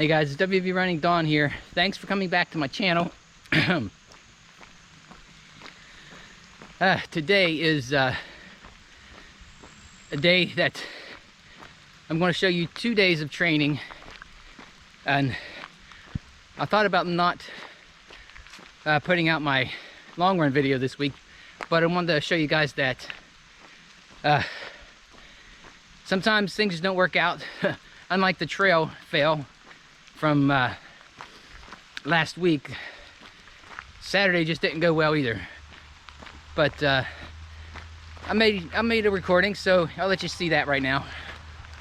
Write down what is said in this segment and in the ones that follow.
Hey guys, it's WV Running Dawn here. Thanks for coming back to my channel. Today is a day that I'm going to show you 2 days of training, and I thought about not putting out my long run video this week, but I wanted to show you guys that sometimes things just don't work out. Unlike the trail fail from last week, Saturday just didn't go well either. But I made a recording, so I'll let you see that right now.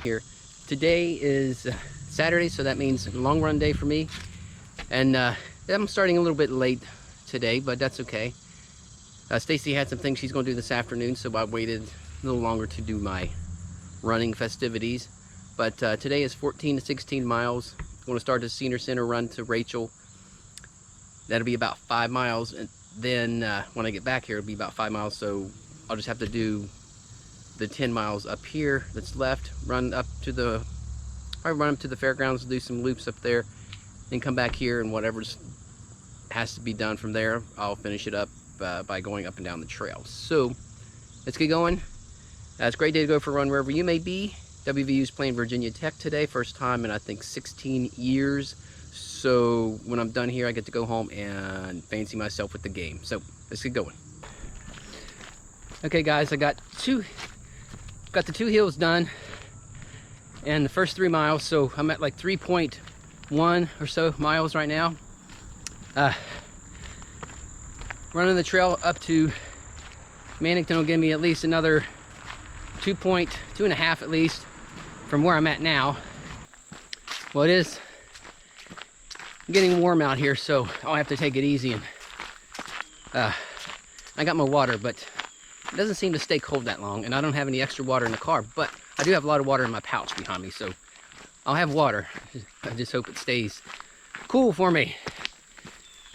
Here, today is Saturday, so that means long run day for me, and I'm starting a little bit late today, but that's okay. Stacy had some things she's going to do this afternoon, so I waited a little longer to do my running festivities. But today is 14 to 16 miles. I'm going to start the Senior Center run to Rachel. That'll be about 5 miles, and then when I get back here, it'll be about 5 miles, so I'll just have to do the 10 miles up here that's left, run up to the fairgrounds, do some loops up there, then come back here, and whatever has to be done from there, I'll finish it up by going up and down the trail. So let's get going. It's a great day to go for a run wherever you may be. WVU's playing Virginia Tech today, first time in I think 16 years. So when I'm done here, I get to go home and fancy myself with the game. So let's get going. Okay guys, I got the 2 hills done and the first 3 miles, so I'm at like 3.1 or so miles right now. Running the trail up to Mannington will give me at least another 2.5 at least from where I'm at now. Well, it is getting warm out here, so I'll have to take it easy, and I got my water, but it doesn't seem to stay cold that long, and I don't have any extra water in the car, but I do have a lot of water in my pouch behind me, so I'll have water. I just hope it stays cool for me.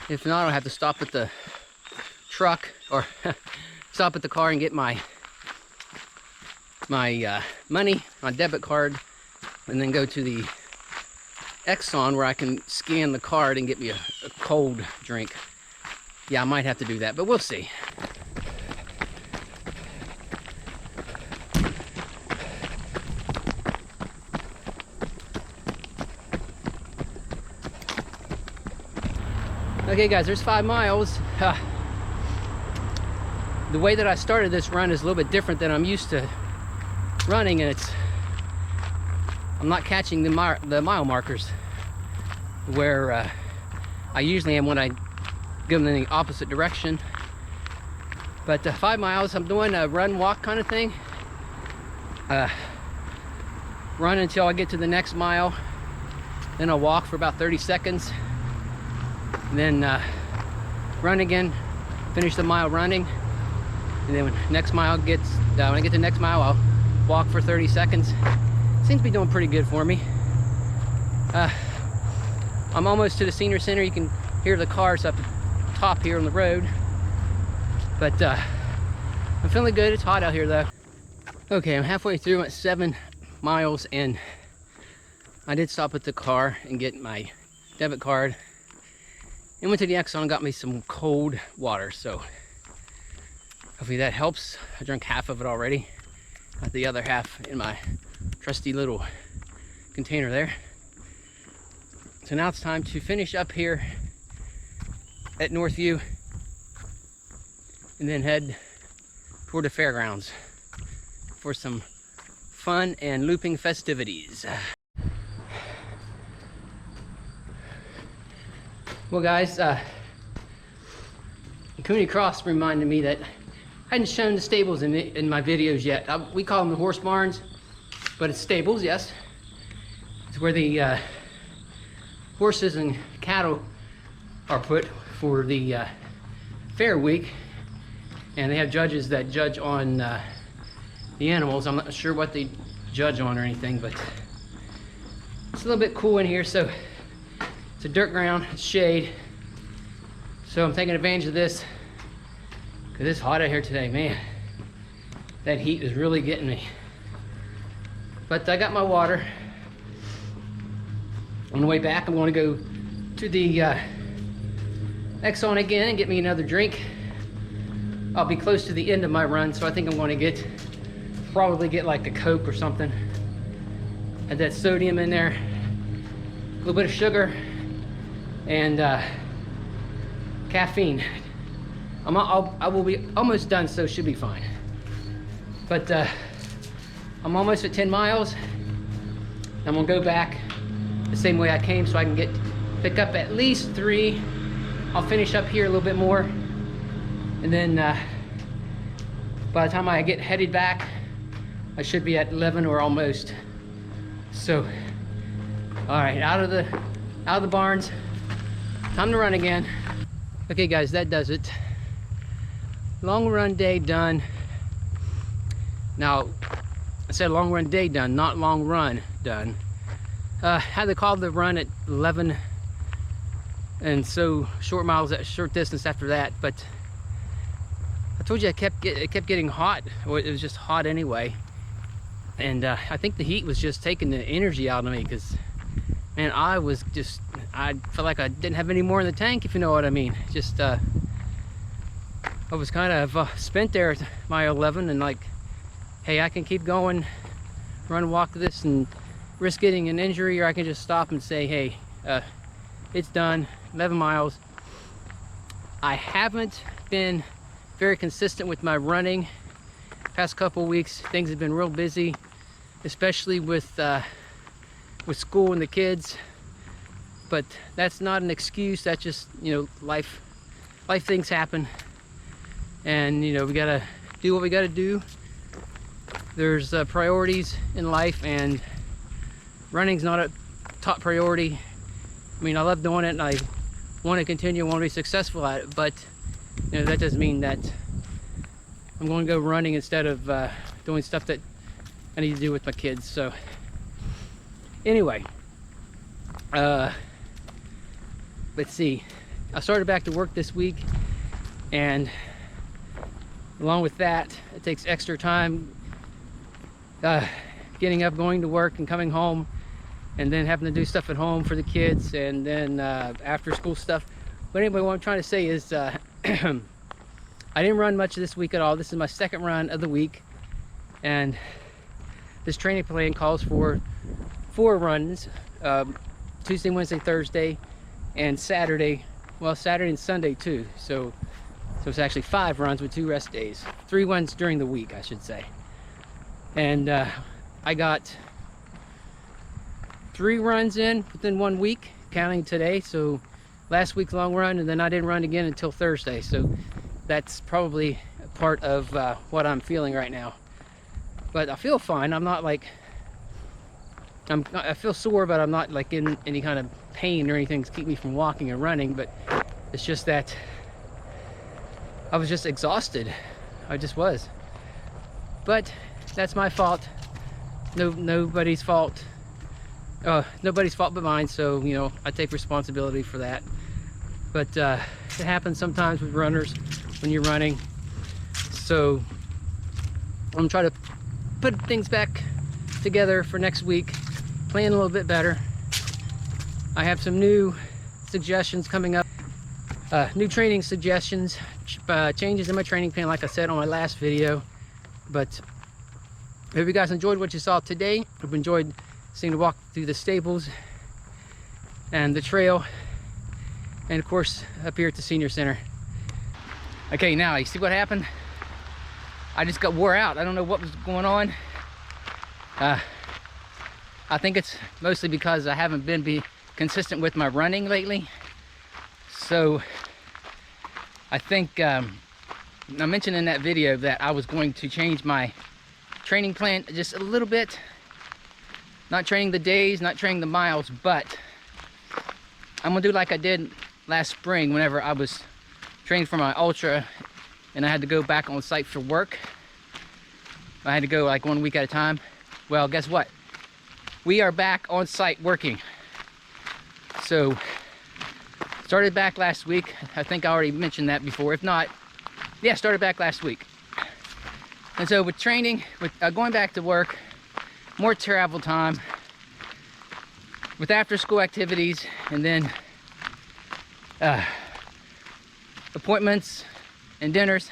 If not, I'll have to stop at the truck or stop at the car and get my money, my debit card, and then go to the Exxon where I can scan the card and get me a cold drink. Yeah, I might have to do that, but we'll see. Okay guys, there's 5 miles. The way that I started this run is a little bit different than I'm used to running, and I'm not catching the mile markers where I usually am when I go in the opposite direction. But 5 miles, I'm doing a run walk kind of thing. Run until I get to the next mile, then I'll walk for about 30 seconds, and then run again, finish the mile running, and then when I get to the next mile, I'll walk for 30 seconds. Seems to be doing pretty good for me. I'm almost to the Senior Center. You can hear the cars up top here on the road, but I'm feeling good. It's hot out here though. Okay, I'm halfway through at 7 miles, and I did stop at the car and get my debit card and went to the Exxon and got me some cold water, so hopefully that helps. I drank half of it already. Got the other half in my trusty little container there. So now it's time to finish up here at Northview and then head toward the fairgrounds for some fun and looping festivities. Well guys, Cooney Cross reminded me that I hadn't shown the stables in my videos yet. We call them the horse barns, but it's stables, yes. It's where the horses and cattle are put for the fair week, and they have judges that judge on the animals. I'm not sure what they judge on or anything, but it's a little bit cool in here. So it's a dirt ground, it's shade, so I'm taking advantage of this because it's hot out here today, man. That heat is really getting me. But I got my water. On the way back, I'm going to go to the Exxon again and get me another drink. I'll be close to the end of my run, so I think I'm going to probably get like a Coke or something. Add that sodium in there, a little bit of sugar, and caffeine. I will be almost done, so it should be fine. But I'm almost at 10 miles. I'm gonna go back the same way I came, so I can pick up at least 3. I'll finish up here a little bit more, and then by the time I get headed back, I should be at 11 or almost. So, all right, out of the barns. Time to run again. Okay, guys, that does it. Long run day done. Now, I said long run day done, not long run done. Had to call the run at 11, and so short miles, short distance after that. But I told you it kept getting hot. Well, it was just hot anyway, and I think the heat was just taking the energy out of me, because man, I felt like I didn't have any more in the tank, if you know what I mean. Just I was kind of spent there at mile 11, and like, hey, I can keep going, run, walk this, and risk getting an injury, or I can just stop and say, hey, it's done. 11 miles. I haven't been very consistent with my running past couple weeks. Things have been real busy, especially with school and the kids. But that's not an excuse. That's just, you know, life things happen, and you know, we gotta do what we gotta do. There's priorities in life, and running's not a top priority. I mean, I love doing it, and I want to continue, want to be successful at it, but you know, that doesn't mean that I'm going to go running instead of doing stuff that I need to do with my kids. So anyway, let's see. I started back to work this week, and along with that, it takes extra time getting up, going to work, and coming home, and then having to do stuff at home for the kids, and then after school stuff. But anyway, what I'm trying to say is I didn't run much this week at all. This is my second run of the week, and this training plan calls for 4 runs, Tuesday, Wednesday, Thursday, and Saturday. Well, Saturday and Sunday too. So it's actually 5 runs with 2 rest days. 3 runs during the week, I should say. And I got 3 runs in within 1 week, counting today. So last week's long run, and then I didn't run again until Thursday. So that's probably a part of what I'm feeling right now. But I feel fine. I'm not like, I feel sore, but I'm not like in any kind of pain or anything to keep me from walking and running. But it's just that I was just exhausted. I just was. But that's my fault. Nobody's fault. Nobody's fault but mine. So, you know, I take responsibility for that. But it happens sometimes with runners when you're running. So I'm trying to put things back together for next week, plan a little bit better. I have some new suggestions coming up, new training suggestions, changes in my training plan, like I said on my last video. But I hope you guys enjoyed what you saw today. I've enjoyed seeing the walk through the stables and the trail, and of course up here at the senior center. Okay, now you see what happened? I just got wore out. I don't know what was going on. I think it's mostly because I haven't been consistent with my running lately. So I think I mentioned in that video that I was going to change my training plan just a little bit. Not training the days, not training the miles, but I'm gonna do like I did last spring whenever I was training for my ultra and I had to go back on site for work. I had to go like 1 week at a time. Well, guess what? We are back on site working. So started back last week. I think I already mentioned that before. If not, yeah, started back last week. And so with training, with going back to work, more travel time, with after school activities and then appointments and dinners,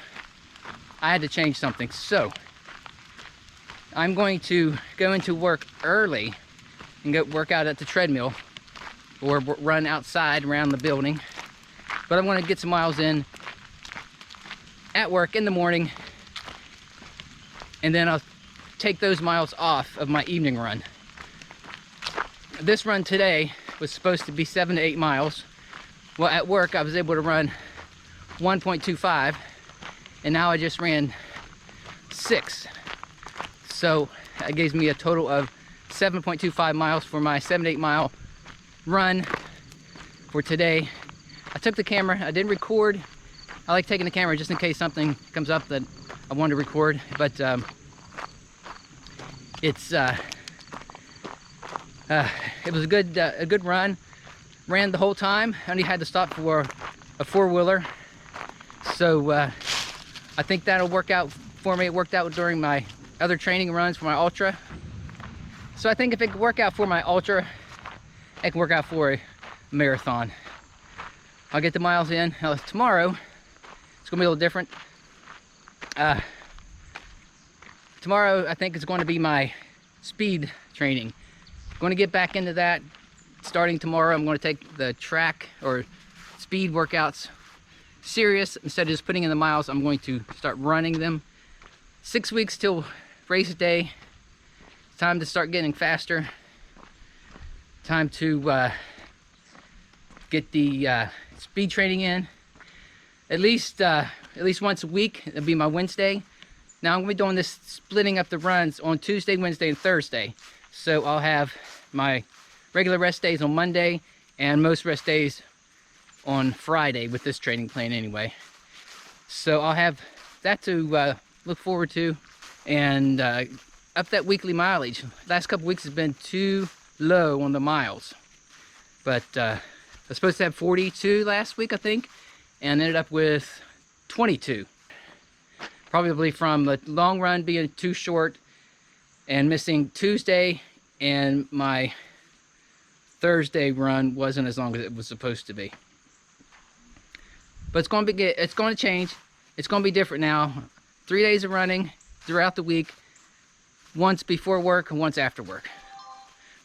I had to change something. So I'm going to go into work early and go work out at the treadmill or run outside around the building. But I'm going to get some miles in at work in the morning, and then I'll take those miles off of my evening run. This run today was supposed to be 7 to 8 miles. Well, at work I was able to run 1.25, and now I just ran 6. So that gives me a total of 7.25 miles for my 7 to 8 mile run for today. I took the camera, I didn't record. I like taking the camera just in case something comes up that I want to record, but it was a good run. Ran the whole time. I only had to stop for a 4-wheeler, so I think that'll work out for me. It worked out during my other training runs for my ultra, so I think if it could work out for my ultra, it can work out for a marathon. I'll get the miles in. Now, tomorrow it's gonna be a little different. Tomorrow I think is going to be my speed training. I'm going to get back into that starting tomorrow. I'm going to take the track or speed workouts serious. Instead of just putting in the miles, I'm going to start running them. 6 weeks till race day. It's time to start getting faster. Time to get the speed training in. At least once a week. It'll be my Wednesday. Now I'm going to be doing this, splitting up the runs on Tuesday, Wednesday, and Thursday. So I'll have my regular rest days on Monday and most rest days on Friday with this training plan anyway. So I'll have that to look forward to, and up that weekly mileage. Last couple weeks has been too low on the miles. But I was supposed to have 42 last week, I think, and ended up with 22. Probably from the long run being too short and missing Tuesday, and my Thursday run wasn't as long as it was supposed to be. But it's going to change. It's going to be different now. 3 days of running throughout the week, once before work and once after work.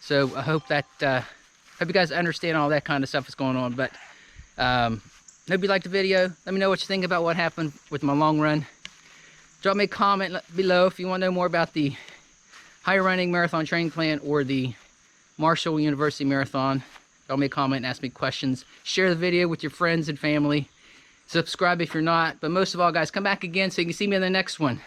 So I hope that hope you guys understand all that kind of stuff that's going on. But hope you liked the video. Let me know what you think about what happened with my long run. Drop me a comment below if you want to know more about the Higher Running Marathon Training Plan or the Marshall University Marathon. Drop me a comment and ask me questions. Share the video with your friends and family. Subscribe if you're not. But most of all, guys, come back again so you can see me in the next one.